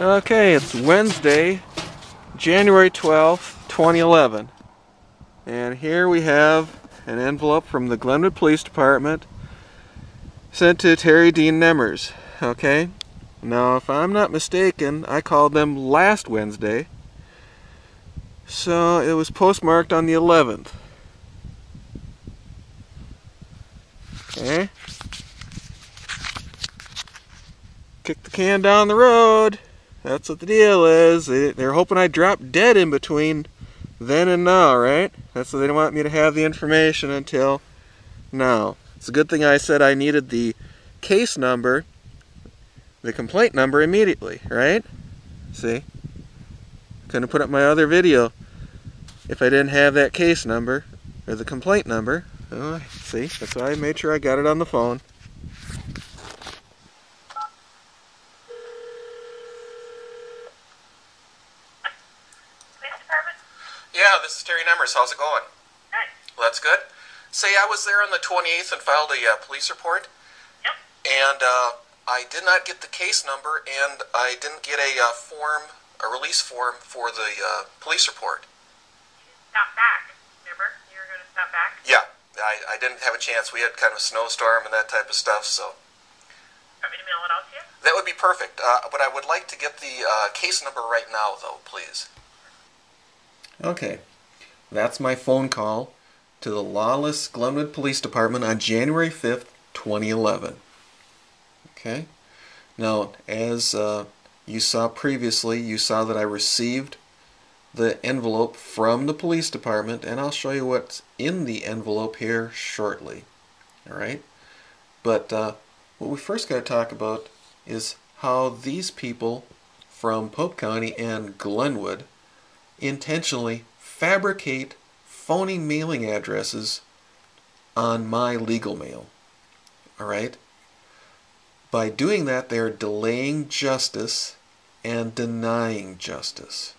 Okay, it's Wednesday, January 12th, 2011. And here we have an envelope from the Glenwood Police Department sent to Terry Dean Nemmers. Okay? Now, if I'm not mistaken, I called them last Wednesday. So it was postmarked on the 11th. Okay? Kick the can down the road. That's what the deal is. They're hoping I drop dead in between then and now, right? That's why they don't want me to have the information until now. It's a good thing I said I needed the case number, the complaint number immediately, right? See? Couldn't put up my other video if I didn't have that case number or the complaint number. Oh, see? That's why I made sure I got it on the phone. Yeah, this is Terry Nemmers. How's it going? Good. Well, that's good. Say, I was there on the 28th and filed a police report. Yep. And I did not get the case number, and I didn't get a release form for the police report. Stop back. Remember? You were going to stop back? Yeah, I didn't have a chance. We had kind of a snowstorm and that type of stuff, so. Want me to mail it out to you? That would be perfect. But I would like to get the case number right now, though, please. Okay, that's my phone call to the lawless Glenwood Police Department on January 5th, 2011. Okay, now as you saw previously, you saw that I received the envelope from the police department, and I'll show you what's in the envelope here shortly. Alright, but what we first got to talk about is how these people from Pope County and Glenwood intentionally fabricate phony mailing addresses on my legal mail. Alright? By doing that, they are delaying justice and denying justice.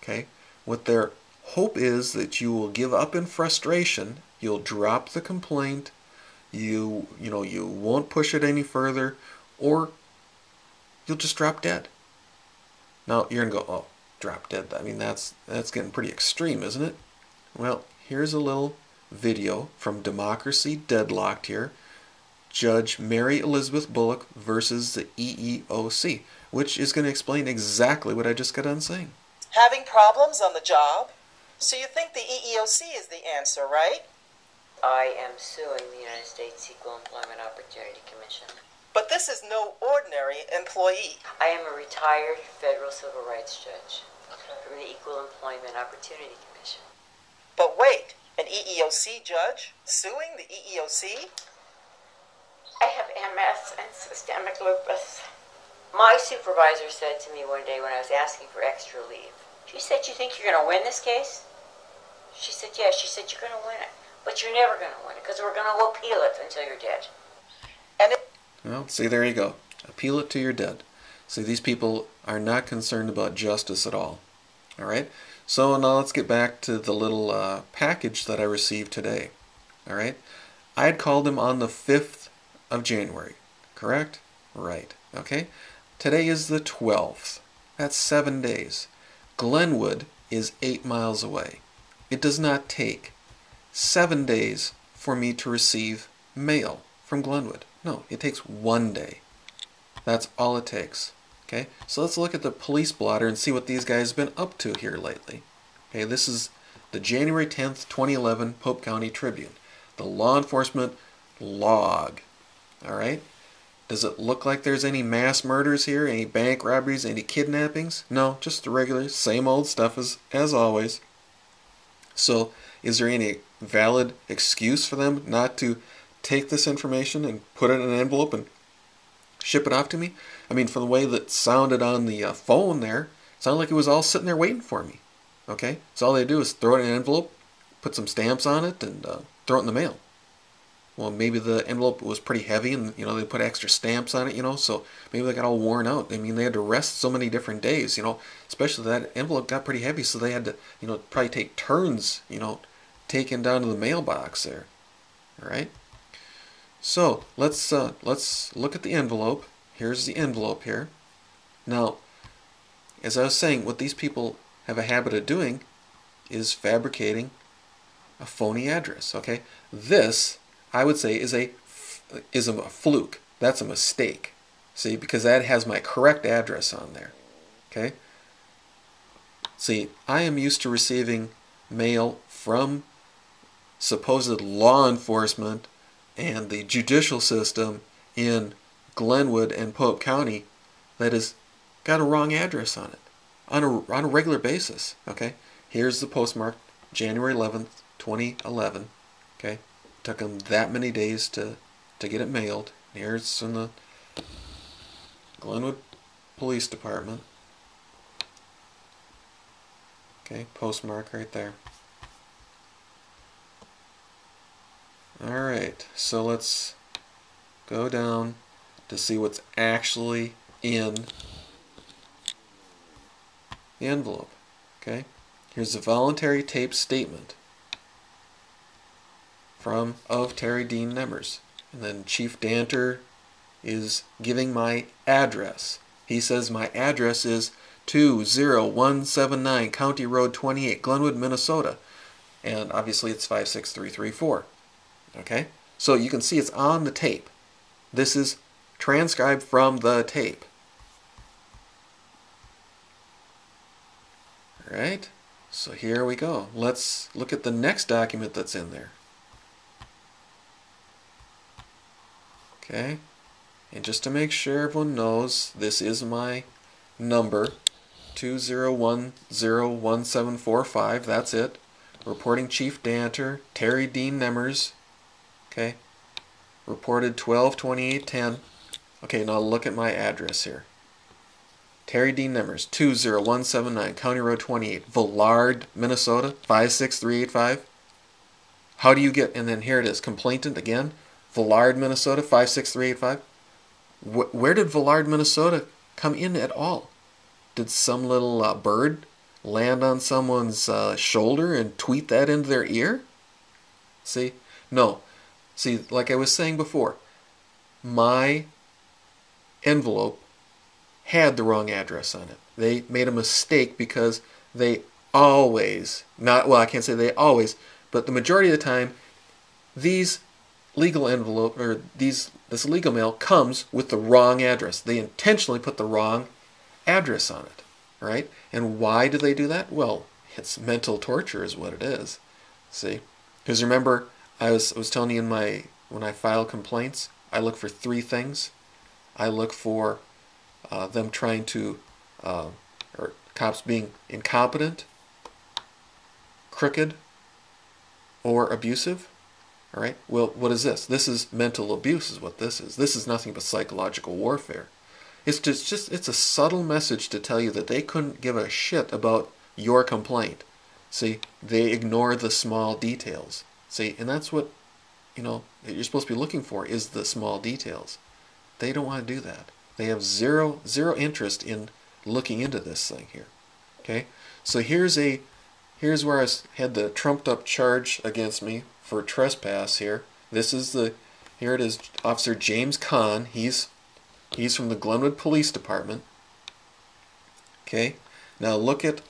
Okay? What their hope is that you will give up in frustration, you'll drop the complaint, you won't push it any further, or you'll just drop dead. Now, you're going to go, oh, drop dead. I mean, that's getting pretty extreme, isn't it? Well, here's a little video from Democracy Deadlocked here. Judge Mary Elizabeth Bullock versus the EEOC, which is going to explain exactly what I just got done saying. Having problems on the job? So you think the EEOC is the answer, right? I am suing the United States Equal Employment Opportunity Commission. But this is no ordinary employee. I am a retired federal civil rights judge from the Equal Employment Opportunity Commission. But wait, an EEOC judge suing the EEOC? I have MS and systemic lupus. My supervisor said to me one day when I was asking for extra leave, she said, "You think you're going to win this case?" She said, "Yes." She said, "You're going to win it. But you're never going to win it because we're going to appeal it until you're dead." And it Well, see, there you go. Appeal it to your dead. See, these people are not concerned about justice at all. Alright? So now let's get back to the little package that I received today. Alright? I had called him on the 5th of January. Correct? Right. Okay? Today is the 12th. That's 7 days. Glenwood is 8 miles away. It does not take 7 days for me to receive mail from Glenwood. No, it takes 1 day. That's all it takes. Okay, so let's look at the police blotter and see what these guys have been up to here lately. Okay, this is the January 10th, 2011 Pope County Tribune. The law enforcement log. Alright? Does it look like there's any mass murders here? Any bank robberies? Any kidnappings? No, just the regular, same old stuff as always. So, is there any valid excuse for them not to take this information and put it in an envelope and ship it off to me? I mean, from the way that sounded on the phone there, it sounded like it was all sitting there waiting for me. Okay? So all they do is throw it in an envelope, put some stamps on it, and throw it in the mail. Well, maybe the envelope was pretty heavy and, they put extra stamps on it, so maybe they got all worn out. I mean, they had to rest so many different days, especially that envelope got pretty heavy, so they had to, probably take turns, taking down to the mailbox there. All right? So let's look at the envelope. Here's the envelope here. Now, as I was saying, what these people have a habit of doing is fabricating a phony address. Okay, this I would say is a fluke. That's a mistake. See, because that has my correct address on there. Okay. See, I am used to receiving mail from supposed law enforcement and the judicial system in Glenwood and Pope County that has got a wrong address on it on a regular basis. Okay, here's the postmark, January 11th, 2011. Okay, took them that many days to get it mailed. Here's from the Glenwood Police Department. Okay, postmark right there. Alright, so let's go down to see what's actually in the envelope. Okay, here's the voluntary tape statement of Terry Dean Nemmers. And then Chief Danter is giving my address. He says my address is 20179 County Road 28, Glenwood, Minnesota. And obviously it's 56334. Okay? So you can see it's on the tape. This is transcribed from the tape. Alright? So here we go. Let's look at the next document that's in there. Okay? And just to make sure everyone knows, this is my number, 201011745. That's it. Reporting Chief Danter, Terry Dean Nemmers. Okay. Reported 12/28/10. Okay, now look at my address here. Terry Dean Nemmers, 20179 County Road 28, Villard, Minnesota, 56385. How do you get, and then here it is, complainant again, Villard, Minnesota, 56385. Where did Villard, Minnesota come in at all? Did some little bird land on someone's shoulder and tweet that into their ear? See? No. See, like I was saying before, my envelope had the wrong address on it. They made a mistake because they always, I can't say they always, but the majority of the time, these legal envelope, or this legal mail comes with the wrong address. They intentionally put the wrong address on it, right? And why do they do that? Well, it's mental torture is what it is. See? Because remember, I was telling you when I file complaints, I look for three things. I look for them trying to, or cops being incompetent, crooked, or abusive. All right. Well, what is this? This is mental abuse, is what this is. This is nothing but psychological warfare. It's just it's a subtle message to tell you that they couldn't give a shit about your complaint. See, they ignore the small details. See, and that's what you're supposed to be looking for, is the small details. They don't want to do that. They have zero interest in looking into this thing here. Okay, so here's where I had the trumped up charge against me for trespass here. Here it is, Officer James Kahn. He's from the Glenwood Police Department. Okay, now look at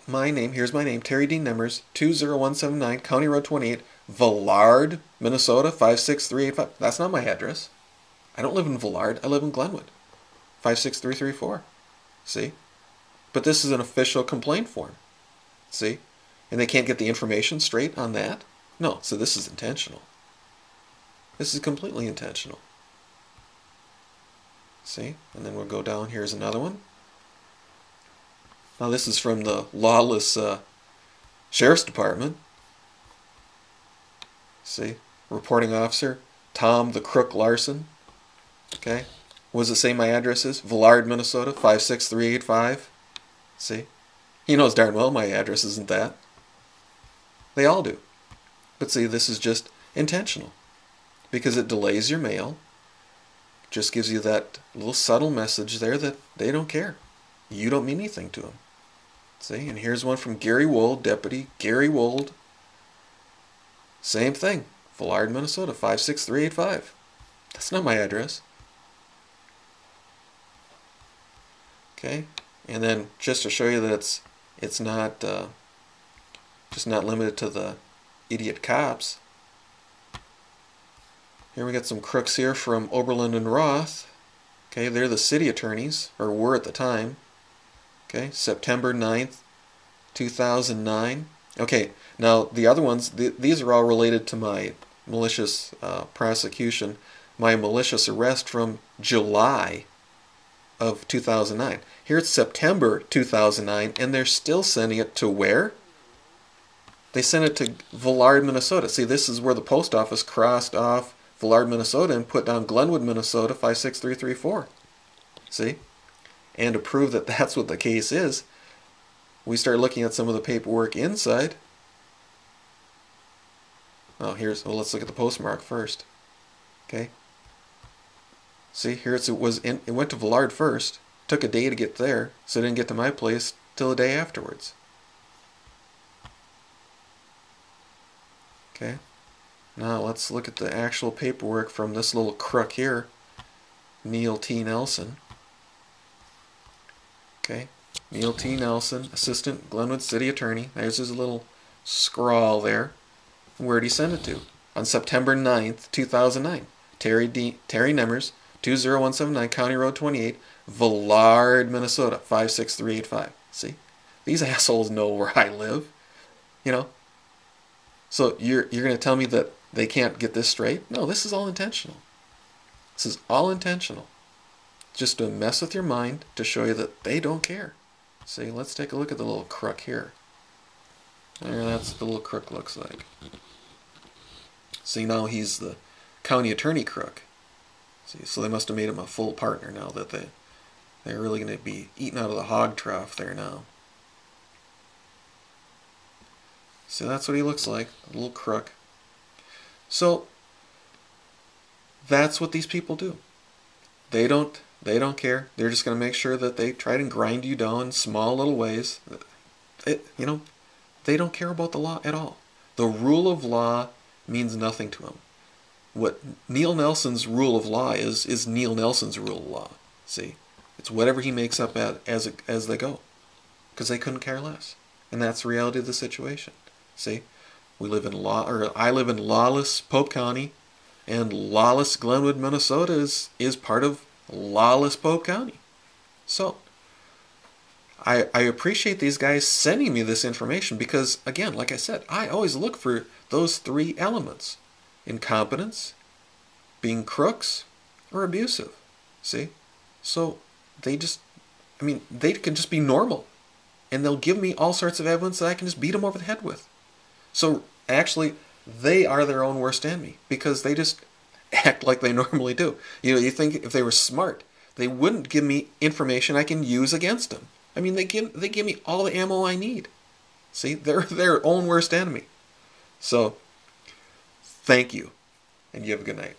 my name. Here's my name, Terry Dean Nemmers, 20179 County Road 28, Villard, Minnesota, 56385. That's not my address. I don't live in Villard. I live in Glenwood, 56334. See? But this is an official complaint form. See? And they can't get the information straight on that? No, so this is intentional. This is completely intentional. See? And then we'll go down. Here's another one. Now this is from the lawless Sheriff's Department. See? Reporting officer, Tom the Crook Larson. Okay? What does it say my address is? Villard, Minnesota, 56385. See? He knows darn well my address isn't that. They all do. But see, this is just intentional. Because it delays your mail. Just gives you that little subtle message there that they don't care. You don't mean anything to them. See? And here's one from Gary Wold, Deputy Gary Wold. Same thing. Villard, Minnesota, 56385. That's not my address. Okay, and then just to show you that it's not just not limited to the idiot cops. Here we got some crooks here from Oberlin and Roth. Okay, they're the city attorneys, or were at the time. Okay, September 9th, 2009. Okay, now the other ones, these are all related to my malicious prosecution, my malicious arrest from July of 2009. Here it's September 2009, and they're still sending it to where? They sent it to Villard, Minnesota. See, this is where the post office crossed off Villard, Minnesota, and put down Glenwood, Minnesota 56334. See? And to prove that that's what the case is, we start looking at some of the paperwork inside. Oh, well, let's look at the postmark first. Okay. See, here it went to Villard first. Took a day to get there, so it didn't get to my place till the day afterwards. Okay. Now let's look at the actual paperwork from this little crook here, Neil T. Nelson. Okay. Neil T. Nelson, Assistant Glenwood City Attorney. There's his little scrawl there. Where'd he send it to? On September 9th, 2009. Terry Nemmers, 20179 County Road 28, Villard, Minnesota 56385. See? These assholes know where I live. You know? So you're going to tell me that they can't get this straight? No, this is all intentional. This is all intentional. Just to mess with your mind, to show you that they don't care. See, let's take a look at the little crook here. There, that's what the little crook looks like. See, now he's the county attorney crook. See, so they must have made him a full partner now that they're really going to be eating out of the hog trough there now. So that's what he looks like, a little crook. So that's what these people do. They don't care. They're just going to make sure that they try to grind you down in small little ways. They don't care about the law at all. The rule of law means nothing to them. What Neil Nelson's rule of law is Neil Nelson's rule of law. See, it's whatever he makes up as they go, because they couldn't care less, and that's the reality of the situation. See, I live in lawless Pope County, and lawless Glenwood, Minnesota is part of lawless Pope County. So I appreciate these guys sending me this information because, again, like I said, I always look for those three elements: incompetence, being crooks, or abusive. See? So they can just be normal, and they'll give me all sorts of evidence that I can just beat them over the head with. So actually, they are their own worst enemy because they just act like they normally do. You think if they were smart, they wouldn't give me information I can use against them. I mean, they give me all the ammo I need. See, they're their own worst enemy. So, thank you, and you have a good night.